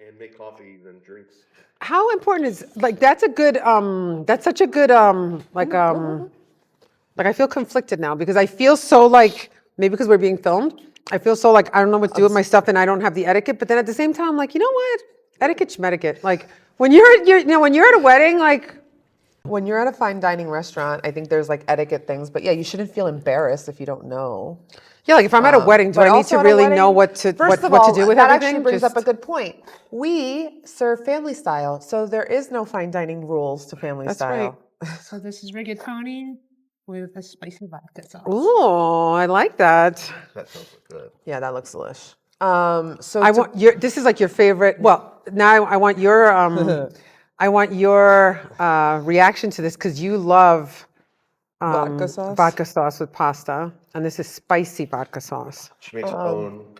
And make coffee, then drinks. How important is that's such a good like I feel conflicted now because I feel so like maybe because we're being filmed, I feel so like I don't know what to do with my stuff and I don't have the etiquette. But then at the same time, like, you know what? Etiquette schmetiquette. Like when when you're at a wedding, like when you're at a fine dining restaurant, I think there's like etiquette things, but yeah, you shouldn't feel embarrassed if you don't know. yeah, like if I'm at a wedding, do I need to really know what to do with everything? That actually brings up a good point. We serve family style, so there is no fine dining rules to family style. Right. So this is rigatoni with a spicy vodka sauce. Oh, I like that. That sounds good. Yeah, that looks delish. This is like your favorite. Well, now I want your reaction to this because you love vodka sauce with pasta, and this is spicy vodka sauce. She makes her own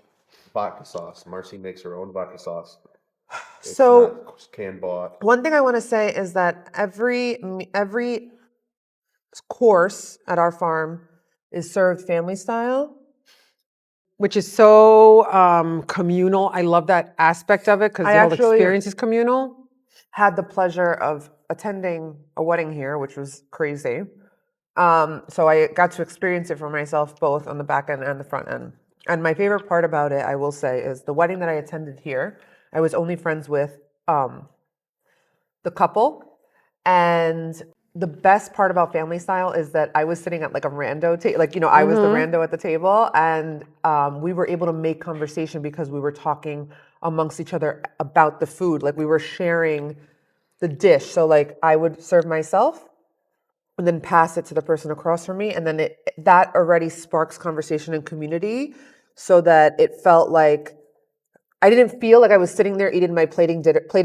vodka sauce. Marcy makes her own vodka sauce. It's So not can bought. one thing I want to say is that every course at our farm is served family style, which is so communal. I love that aspect of it because the whole experience is communal. Had the pleasure of attending a wedding here, which was crazy. So I got to experience it for myself, both on the back end and the front end. And my favorite part about it, I will say, is the wedding that I attended here. I was only friends with the couple, and the best part about family style is that I was sitting at like a rando table, like, I was the rando at the table, and we were able to make conversation because we were talking amongst each other about the food. Like we were sharing the dish. So like I would serve myself and then pass it to the person across from me. And then that already sparks conversation and community so that it felt like I didn't feel like I was sitting there eating my plated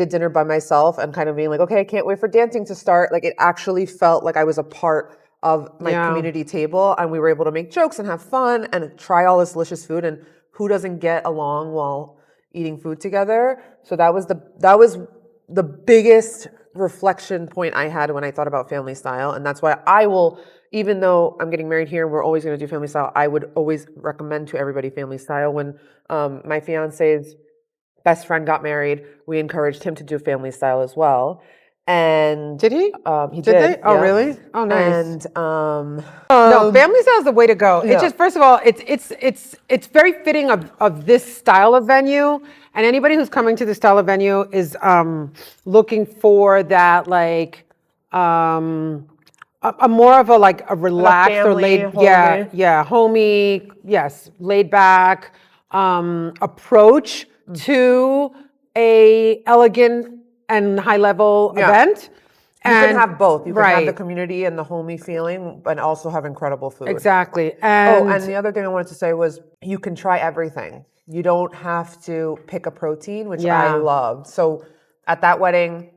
dinner by myself and kind of being like, okay, I can't wait for dancing to start. Like it actually felt like I was a part of my community table, and we were able to make jokes and have fun and try all this delicious food. And who doesn't get along while eating food together? So that was the biggest reflection point I had when I thought about family style. And that's why I will, even though I'm getting married here and we're always going to do family style, I would always recommend to everybody family style. When my fiance's best friend got married, we encouraged him to do family style as well. And did he? He did. Oh, really? Oh, nice. And no, family style is the way to go. It's just, first of all, it's very fitting of this style of venue. And anybody who's coming to this style of venue is looking for that like a more of a relaxed or laid, homey, yes, laid back approach to a elegant and high level event. You can have both. You can have the community and the homey feeling, but also have incredible food. Exactly. And the other thing I wanted to say was you can try everything. You don't have to pick a protein, which I loved. So at that wedding,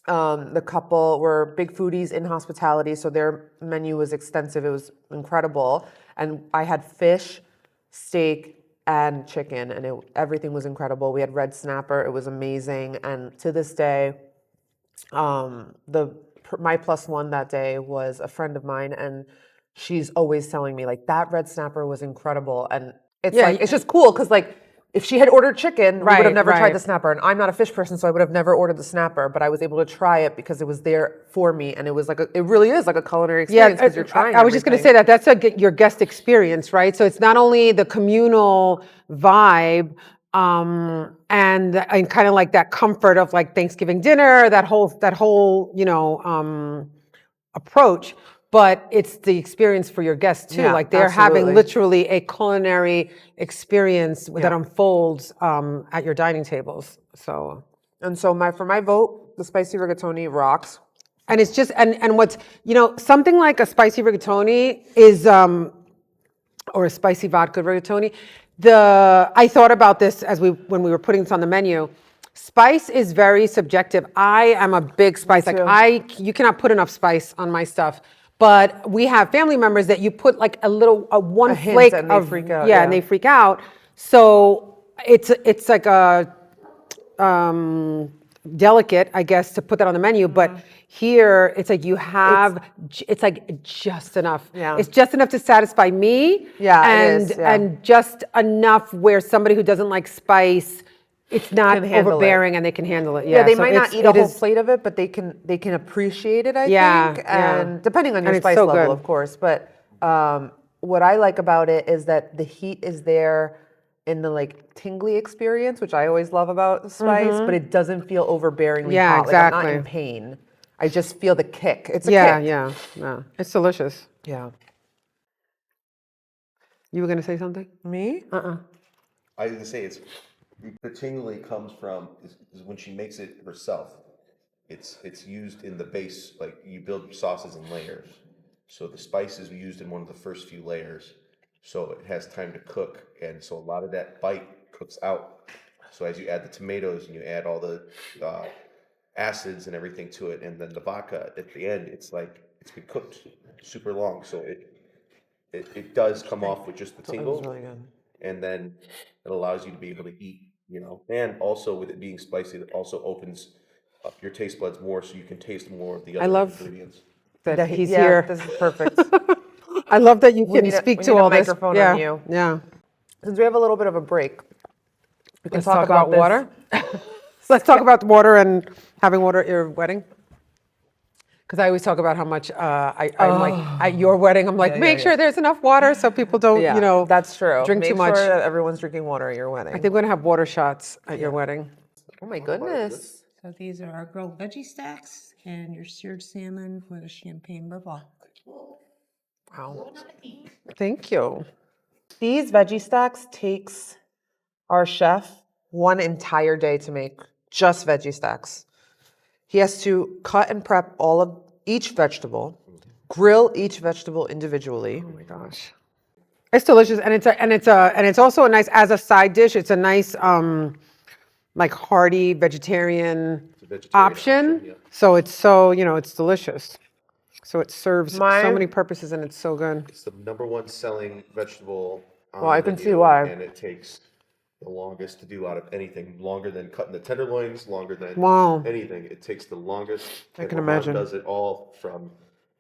the couple were big foodies in hospitality, so their menu was extensive. It was incredible. And I had fish, steak, and chicken, and everything was incredible. We had red snapper. It was amazing. And to this day, my plus one that day was a friend of mine, and she's always telling me like that red snapper was incredible. And it's it's just cool because like if she had ordered chicken, we would have never tried the snapper. And I'm not a fish person, so I would have never ordered the snapper. But I was able to try it because it was there for me, and it was it really is like a culinary experience because you're trying. I was just going to say that's your guest experience, right? So it's not only the communal vibe. And kind of like that comfort of like Thanksgiving dinner, that whole approach, but it's the experience for your guests too. Like they're having literally a culinary experience that unfolds at your dining tables. So for my vote, the spicy rigatoni rocks. And it's just and what's something like a spicy rigatoni is or a spicy vodka rigatoni. I thought about this when we were putting this on the menu. Spice is very subjective. I am a big spice. You cannot put enough spice on my stuff. But we have family members that you put like a one flake and they freak out. And they freak out. So it's like a delicate, I guess, to put that on the menu. But here it's like it's like just enough. Yeah. It's just enough to satisfy me. Yeah. And just enough where somebody who doesn't like spice it's not Can handle it. overbearing and they can handle it. Yeah, they so might not it's- eat a it whole is- plate of it, but they can appreciate it, I Yeah, think. yeah. And depending on your And it's spice so level, good. of course. But what I like about it is that the heat is there in the like tingly experience, which I always love about the spice, but it doesn't feel overbearingly Yeah, hot. Like I'm not in exactly. pain. I just feel the kick. It's a Yeah, kick. yeah. It's delicious. Yeah. You were gonna say something? Me? I was gonna say the tingly comes from is when she makes it herself. It's used in the base, like you build sauces in layers. So the spice is used in one of the first few layers, so it has time to cook, and so a lot of that bite cooks out. So as you add the tomatoes and you add all the acids and everything to it, and then the vodka at the end, it's like it's been cooked super long, so it does come off with just the It was tingle, really good. and then it allows you to be able to eat, and also with it being spicy, it also opens up your taste buds more, so you can taste more of the other love- ingredients. That he's yeah, here. this is perfect. I love that you We can need a- speak we to need a all this. microphone Yeah, on you. yeah. Since we have a little bit of a break, we can Let's talk about this. water. Let's talk about water and having water at your wedding. Because I always talk about how much I'm like at your wedding. I'm like, make sure there's enough water so people don't, Yeah, that's true. drink Make too much. sure that everyone's drinking water at your wedding. I think we're gonna have water shots at your wedding. Oh my goodness. So these are our grilled veggie stacks and your seared salmon with a champagne bourbon. Wow. Thank you. These veggie stacks takes our chef one entire day to make just veggie stacks. He has to cut and prep each vegetable, grill each vegetable individually. Oh my gosh. It's delicious, and it's also a nice as a side dish. It's a nice like hearty vegetarian It's a vegetarian option. yeah. So it's so it's delicious. So it serves so My- many purposes, and it's so good. It's the number one selling vegetable on Well, I the can see menu, why. and it takes the longest to do out of anything, longer than cutting the tenderloins, longer than Wow. anything. It takes the longest. I and can Hasan imagine. Does it all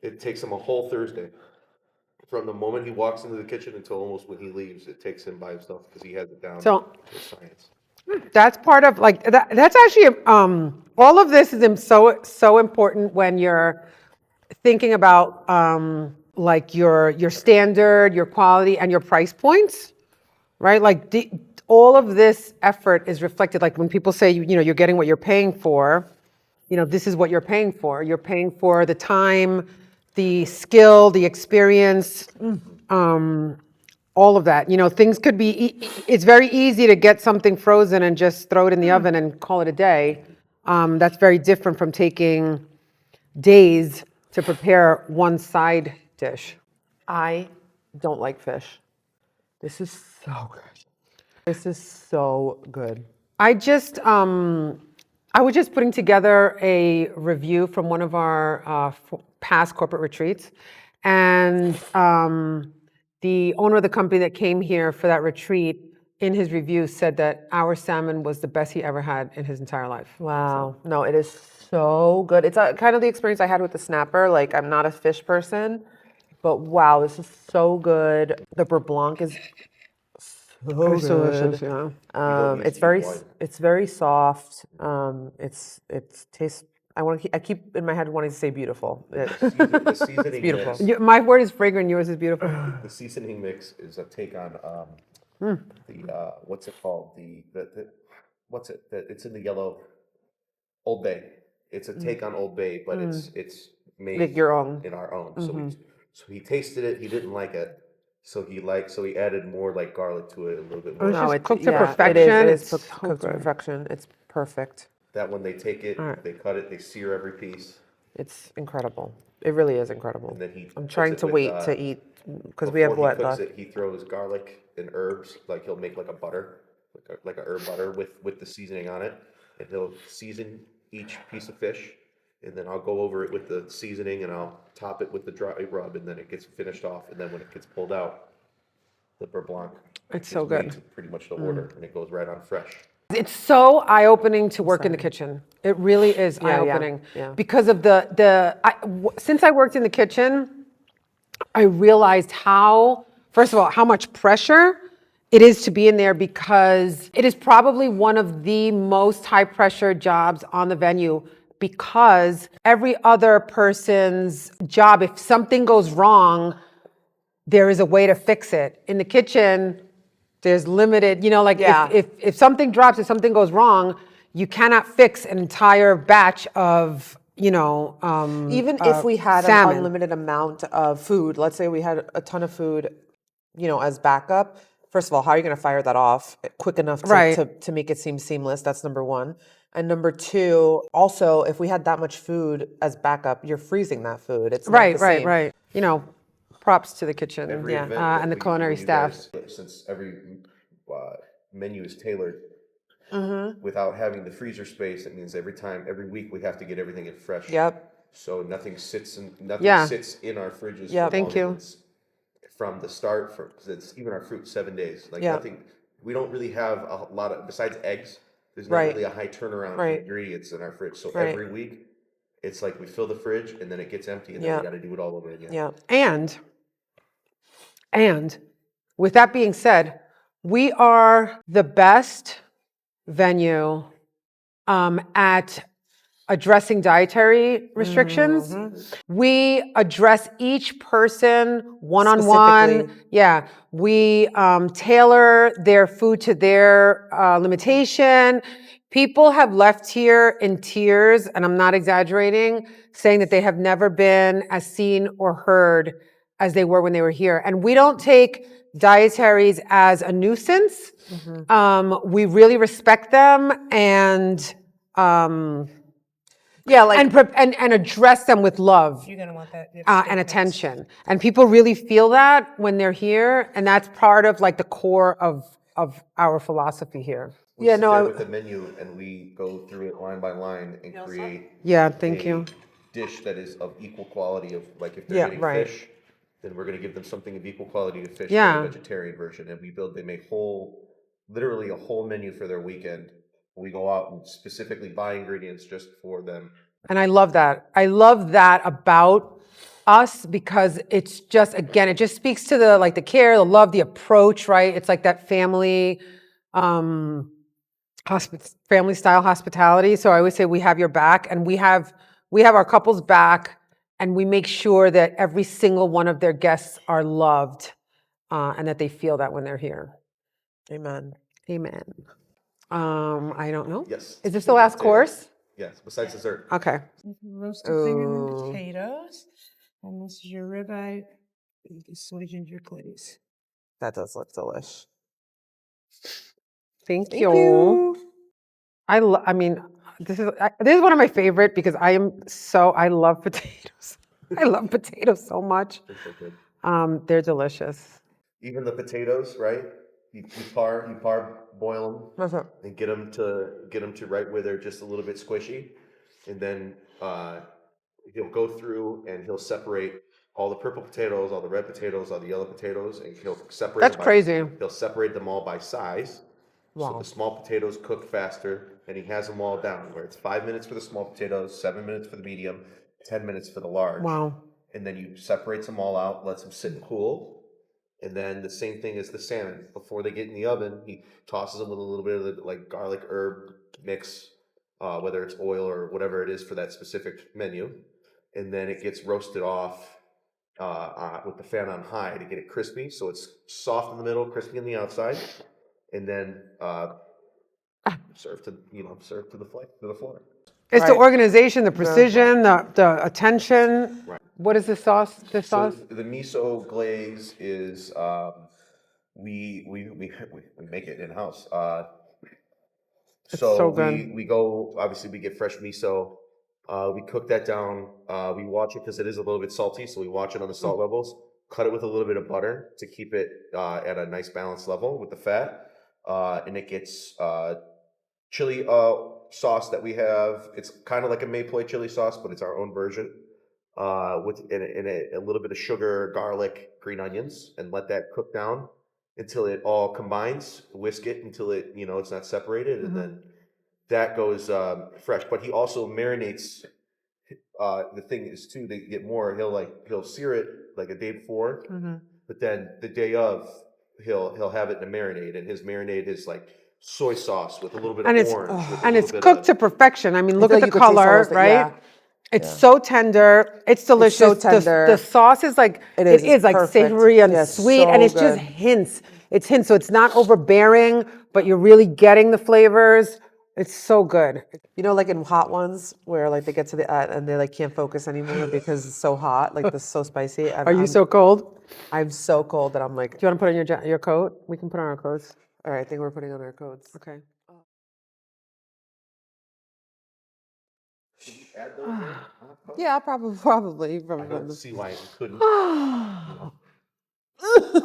it takes him a whole Thursday. From the moment he walks into the kitchen until almost when he leaves, it takes him by himself because he has it down So- to a science. That's part of like that. That's actually all of this is so important when you're thinking about like your standard, your quality, and your price points, right? Like all of this effort is reflected. Like when people say you're getting what you're paying for, this is what you're paying for. You're paying for the time, the skill, the experience. All of that. Things could be, it's very easy to get something frozen and just throw it in the oven and call it a day. That's very different from taking days to prepare one side dish. I don't like fish. This is so good. This is so good. I was just putting together a review from one of our past corporate retreats. And the owner of the company that came here for that retreat, in his review, said that our salmon was the best he ever had in his entire life. Wow. No, it is so good. It's kind of the experience I had with the snapper. Like, I'm not a fish person, but wow, this is so good. The beurre blanc is so It's good. delicious, yeah. It's very soft. It tastes. I keep in my head wanting to say beautiful. The seasoning beautiful. mix, My word is fragrant, yours is beautiful. the seasoning mix is a take on the what's it called? What's it? It's in the yellow Old Bay. It's a take on Old Bay, but it's made Make your own. in our own. So he tasted it. He didn't like it. So he added more like garlic to it, a little bit more. It's just cooked to It perfection. is It's cooked, so cooked to good. perfection. It's perfect. That when they take it, right. they cut it, they sear every piece, It's incredible. It really is incredible. and then he. I'm puts trying it to with, wait to eat because we have before what? he cooks it, he throws garlic and herbs, like he'll make like a butter, like a herb butter with the seasoning on it, and he'll season each piece of fish, and then I'll go over it with the seasoning and I'll top it with the dry rub, and then it gets finished off, and then when it gets pulled out, the beurre blanc. It's so is good. made to pretty much the order, and it goes right on fresh. It's so eye-opening to work in the kitchen. It really is eye-opening yeah. because of since I worked in the kitchen, I realized first of all, how much pressure it is to be in there because it is probably one of the most high pressure jobs on the venue, because every other person's job, if something goes wrong, there is a way to fix it. In the kitchen, there's limited, like Yeah. if something drops, if something goes wrong, you cannot fix an entire batch of, Even if we had an salmon. unlimited amount of food, let's say we had a ton of food, as backup. First of all, how are you going to fire that off quick enough Right. to make it seem seamless? That's number one. And number two, also, if we had that much food as backup, you're freezing that food. It's not the same. Right. Props to the kitchen Every event that and the we do, culinary you staff. guys, since every menu is tailored, Mm-hmm. without having the freezer space, that means every week we have to get everything in fresh. Yep. So nothing sits Yeah. in our fridges Yep. for Thank longer you. than from the start. It's even our fruit 7 days. Like Yeah. nothing. We don't really have a lot of, besides eggs. There's not Right. really a high turnaround for Right. ingredients in our fridge. So Right. every week, it's like we fill the fridge and then it gets empty and then Yeah. we got to do it all over again. Yeah. And with that being said, we are the best venue at addressing dietary restrictions. We address each person one-on-one. Specifically. Yeah, we tailor their food to their limitation. People have left here in tears, and I'm not exaggerating, saying that they have never been as seen or heard as they were when they were here. And we don't take dietaries as a nuisance. We really respect them and Yeah. Like, and address them with love You're gonna want that. and attention. And people really feel that when they're here, and that's part of like the core of our philosophy here. We Yeah, sit no, there I- with the menu and we go through it line by line and create Yeah, thank a you. dish that is of equal quality of, like, if they're Yeah, getting right. fish, then we're gonna give them something of equal quality to fish for Yeah. the vegetarian version. And they make literally a whole menu for their weekend. We go out and specifically buy ingredients just for them. And I love that. I love that about us, because it's just, again, it just speaks to the care, the love, the approach, right? It's like that family, family style hospitality. So I always say we have your back, and we have our couples back, and we make sure that every single one of their guests are loved, and that they feel that when they're here. amen. Amen. I don't know. Yes. Is this the last course? Yes, besides dessert. Okay. Roasted fingerling Ooh. potatoes. And this is your ribeye. Soy ginger glaze. That does look delish. Thank Thank you. you. I mean, this is one of my favorite, because I love potatoes. I love potatoes so much. They're so good. They're delicious. Even the potatoes, right? You boil them, That's it. and get them to right where they're just a little bit squishy, and then he'll go through and he'll separate all the purple potatoes, all the red potatoes, all the yellow potatoes, and he'll separate. That's them crazy. He'll separate them all by size. So Wow. the small potatoes cook faster, and he has them all down where it's 5 minutes for the small potatoes, 7 minutes for the medium, 10 minutes for the large. Wow. And then you separates them all out, lets them sit and cool. And then the same thing as the salmon. Before they get in the oven, he tosses them with a little bit of the garlic herb mix, whether it's oil or whatever it is for that specific menu. And then it gets roasted off with the fan on high to get it crispy. So it's soft in the middle, crispy on the outside. And then served to the floor. It's the Right. organization, the precision, the attention. Right. What is this sauce? This So sauce? the miso glaze is we make it in house. So so good. we go, obviously we get fresh miso. We cook that down. We watch it because it is a little bit salty, so we watch it on the salt levels. Cut it with a little bit of butter to keep it at a nice balanced level with the fat, and it gets chili sauce that we have. It's kind of like a Maypoi chili sauce, but it's our own version. With a little bit of sugar, garlic, green onions, and let that cook down until it all combines. Whisk it until it's not separated, and then that goes fresh. But he also marinates. The thing is too, to get more, he'll sear it like a day before, but then the day of he'll have it in a marinade, and his marinade is like soy sauce with a little bit And of it's orange, with a and little it's bit cooked to of. perfection. I mean, look feel at like the you could taste all color, those right? yeah. It's so tender. It's delicious. so tender. The sauce is like It it is. It's is like perfect. savory and Yeah, it's sweet, and so it's just good. hints. It's hints, so it's not overbearing, but you're really getting the flavors. It's so good. You know, like in hot ones where like they get to the and they like can't focus anymore because it's so hot, like this is so spicy. And Are you so cold? I'm so cold that I'm like, Do you want to put on your coat? We can put on our coats. all right, I think we're putting on our coats. Okay. Add those in? Yeah, probably. I don't see why you couldn't.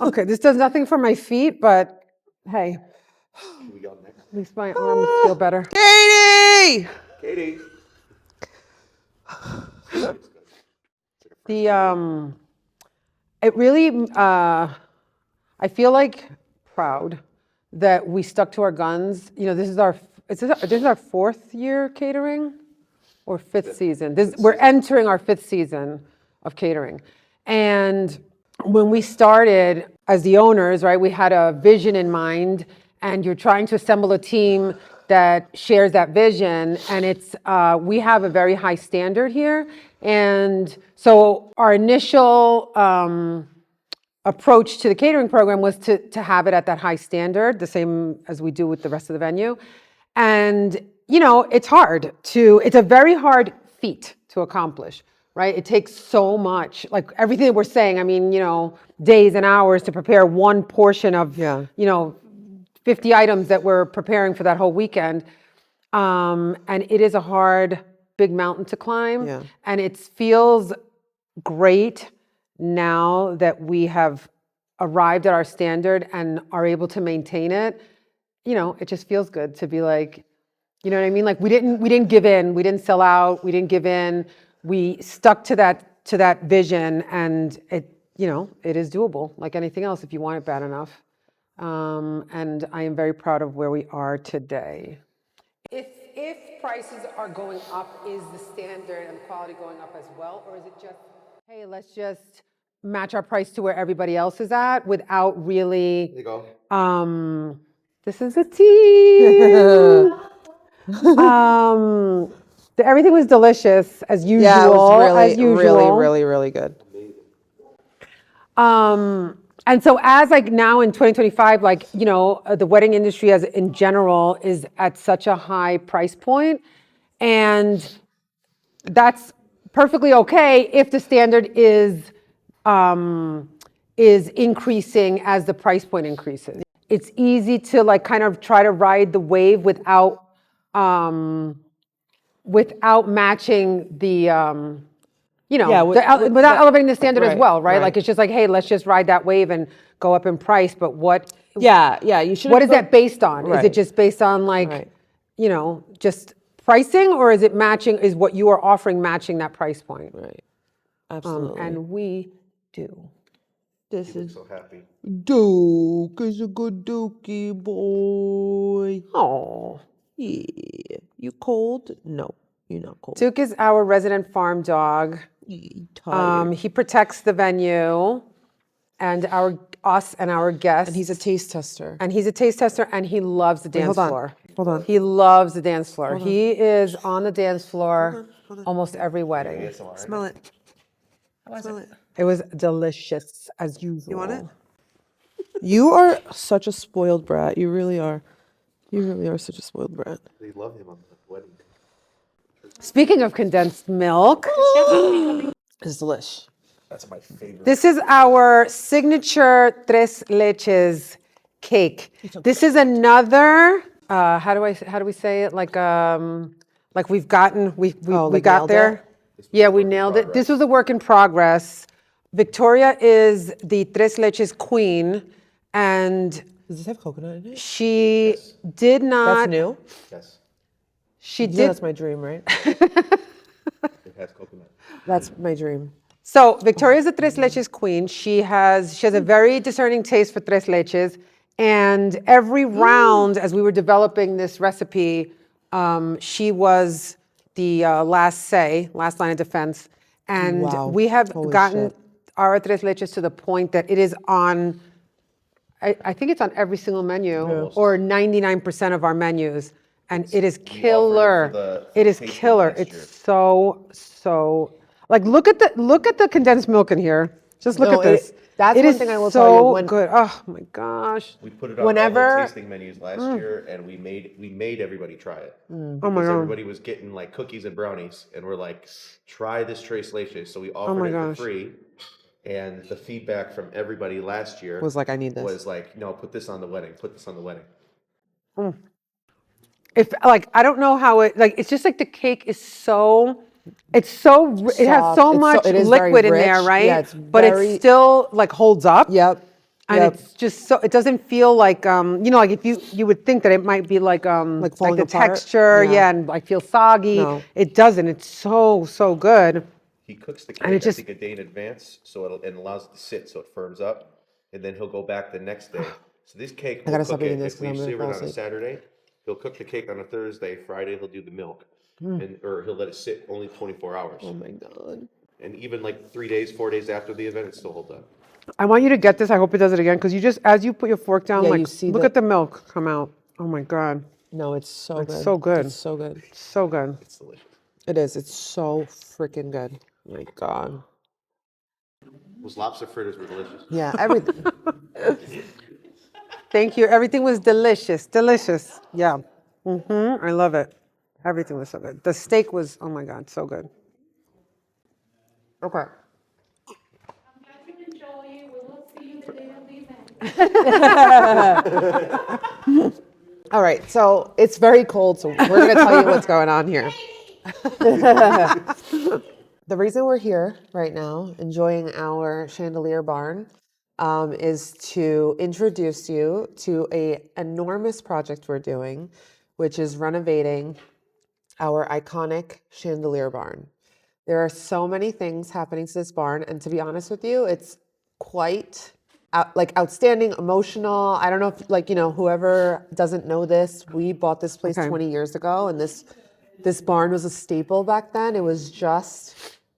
Okay, this does nothing for my feet, but hey, Should we go next? at least my arms feel better. Katie! Katie. The it really I feel like proud that we stuck to our guns. You know, this is our fourth year catering or fifth season. We're entering our fifth season of catering. And when we started as the owners, right, we had a vision in mind, and you're trying to assemble a team that shares that vision. And we have a very high standard here. And so our initial approach to the catering program was to have it at that high standard, the same as we do with the rest of the venue. And, you know, it's a very hard feat to accomplish, right? It takes so much, like everything that we're saying, I mean, you know, days and hours to prepare one portion of, you know, 50 items that we're preparing for that whole weekend. And it is a hard, big mountain to climb. Yeah. And it feels great now that we have arrived at our standard and are able to maintain it. You know, it just feels good to be like, you know what I mean? Like we didn't give in, we didn't sell out, we didn't give in. We stuck to that vision, and it, you know, it is doable like anything else if you want it bad enough. And I am very proud of where we are today. If prices are going up, is the standard and quality going up as well, or is it just, hey, let's just match our price to where everybody else is at without really? There you go. This is a team. Everything was delicious as usual. Yeah, it was really, as usual. really good. And so as like now in 2025, like, you know, the wedding industry as in general is at such a high price point, and that's perfectly okay if the standard is increasing as the price point increases. It's easy to like kind of try to ride the wave without matching the you know, without elevating the standard as well, right? Like it's just like, hey, let's just ride that wave and go up in price. But what? Yeah, you should. What is that based on? Is it just based on like, Right. you know, just pricing, or is it matching? Is what you are offering matching that price point? Right. Absolutely. And we do. This is So happy. Duke is a good dookie boy. Oh, Yeah. You cold? No, you're not cold. Duke is our resident farm dog. Tired. He protects the venue and us and our guests. And he's a taste tester. And he's a taste tester, and he loves the dance floor. Hold on. He loves the dance floor. He is on the dance floor almost every wedding. Smell it. Smell it. It was delicious as usual. You want it? You are such a spoiled brat. You really are. You really are such a spoiled brat. They love him on the wedding. Speaking of condensed milk, It's delish. That's my favorite. this is our signature tres leches cake. This is another. How do we say it? Like we got nailed there. Yeah, we nailed it. This was a work in progress. Victoria is the tres leches queen, and Does this have coconut in it? she did not. That's new? Yes, She Yeah, did. that's my dream, right? it has coconut. That's my dream. So Victoria is the tres leches queen. She has a very discerning taste for tres leches, and every round as we were developing this recipe, she was the last line of defense, and Wow. we have Holy gotten shit. our tres leches to the point that it is on I think it's on every single menu Almost. or 99% of our menus. And it is We offered it for killer. the It is tasting killer. last It's year. so like look at the condensed milk in here. Just look No, at this. that's It one is thing I will tell you, so when- good. Oh my gosh. We put it on all Whenever- the tasting menus last year, and we made everybody try it Oh my because God. everybody was getting like cookies and brownies, and we're like, try this Tres Leches. So we offered my it gosh. for free, and the feedback from everybody last year Was like, I need this. Was like, no, put this on the wedding. Put this on the wedding. If like I don't know how it like it's just like the cake is so it has so Soft. much It is very liquid in there, rich. right? Yeah, it's but very- it still like holds up. Yep. And Yep. it's just so it doesn't feel like like if you would think that it might be like falling the apart? texture, Yeah. and like feel soggy. No. It doesn't. It's so good. He cooks the And it cake, just- I think, a day in advance, so it allows it to sit, so it firms up, and then he'll go back the next day. So this cake, gotta we'll stop cook eating it. this If 'cause we I'm gonna serve it fall on a asleep. Saturday, he'll cook the cake on a Thursday. Friday, he'll do the milk, or he'll let it sit only 24 hours. Oh my God. And even like 3 days, 4 days after the event, it still holds up. I want you to get this. I hope it does it again because you just as you put your fork down, Yeah, like you see look the- at the milk come out. Oh my God, No, it's so good. so good. It's so good. so good. It's delicious. It is. It's so freaking good. My God. Those lobster fritters were delicious. Yeah, everything. Thank you. Everything was delicious. Delicious. Yeah. I love it. Everything was so good. The steak was, oh my God, so good. Okay. All right, so it's very cold, so we're going to tell you what's going on here. The reason we're here right now, enjoying our chandelier barn, is to introduce you to an enormous project we're doing, which is renovating our iconic chandelier barn. There are so many things happening to this barn, and to be honest with you, it's quite outstanding, emotional. I don't know if whoever doesn't know this, we bought this place Okay. 20 years ago, and this barn was a staple back then. It was just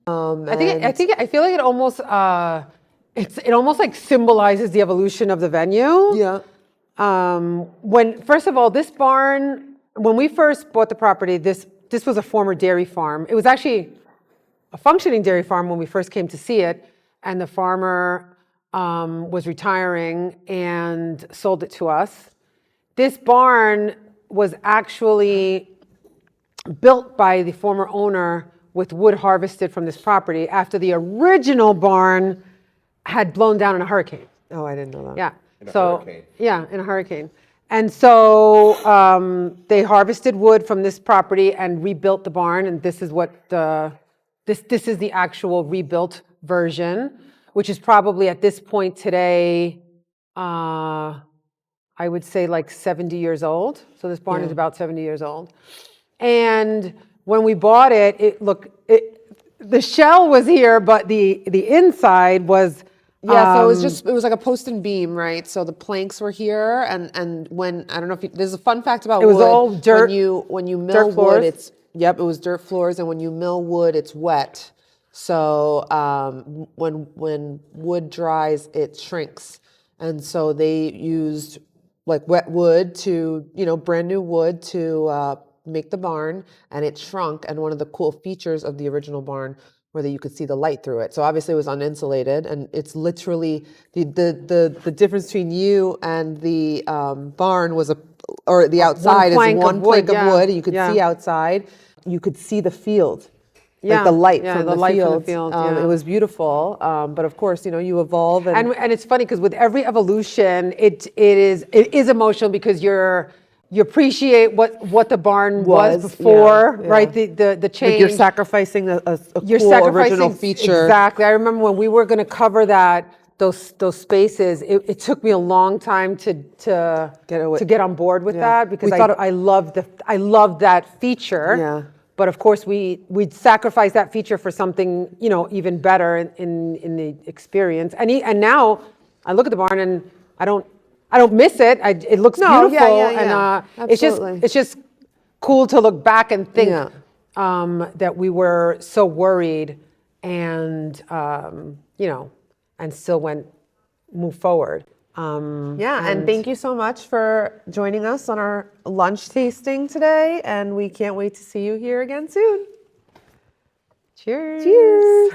I feel like it almost, it almost like symbolizes the evolution of the venue. yeah. When first of all, this barn, when we first bought the property, this was a former dairy farm. It was actually a functioning dairy farm when we first came to see it, and the farmer was retiring and sold it to us. This barn was actually built by the former owner with wood harvested from this property after the original barn had blown down in a hurricane. Oh, I didn't know that. Yeah. In a so hurricane. yeah, in a hurricane. And so they harvested wood from this property and rebuilt the barn. And this is what this is the actual rebuilt version, which is probably at this point today, I would say like 70 years old. So this barn is about 70 years old. And when we bought it, the shell was here, but the inside was. Yeah, so it was like a post and beam, right? So the planks were here, and when I don't know if there's a fun fact about It was wood. all dirt- When you mill dirt wood, floors. it was dirt floors, and when you mill wood, it's wet. So when wood dries, it shrinks, and so they used like wet wood to brand new wood to make the barn, and it shrunk. And one of the cool features of the original barn where that you could see the light through it. So obviously it was uninsulated, and it's literally the difference between you and the barn was the outside is plank of one wood, plank of yeah, wood. You could yeah. see outside. You could see the field. Yeah, Like the light yeah, from the the light from the field. field, yeah. It was beautiful. But of course, you evolve And it's funny because with every evolution, it is emotional because you appreciate what the barn was before, yeah. right? The change. like you're sacrificing a You're cool sacrificing original feature. Exactly. I remember when we were going to cover those spaces. It took me a long time to get on board with that because I loved that feature. Yeah. But of course, we'd sacrifice that feature for something even better in the experience. And now I look at the barn and I don't miss it. It looks No, beautiful. yeah. And Absolutely. it's just cool to look back and think Yeah. that we were so worried and and still moved forward. Yeah, and thank you so much for joining us on our lunch tasting today. And we can't wait to see you here again soon. Cheers. Cheers.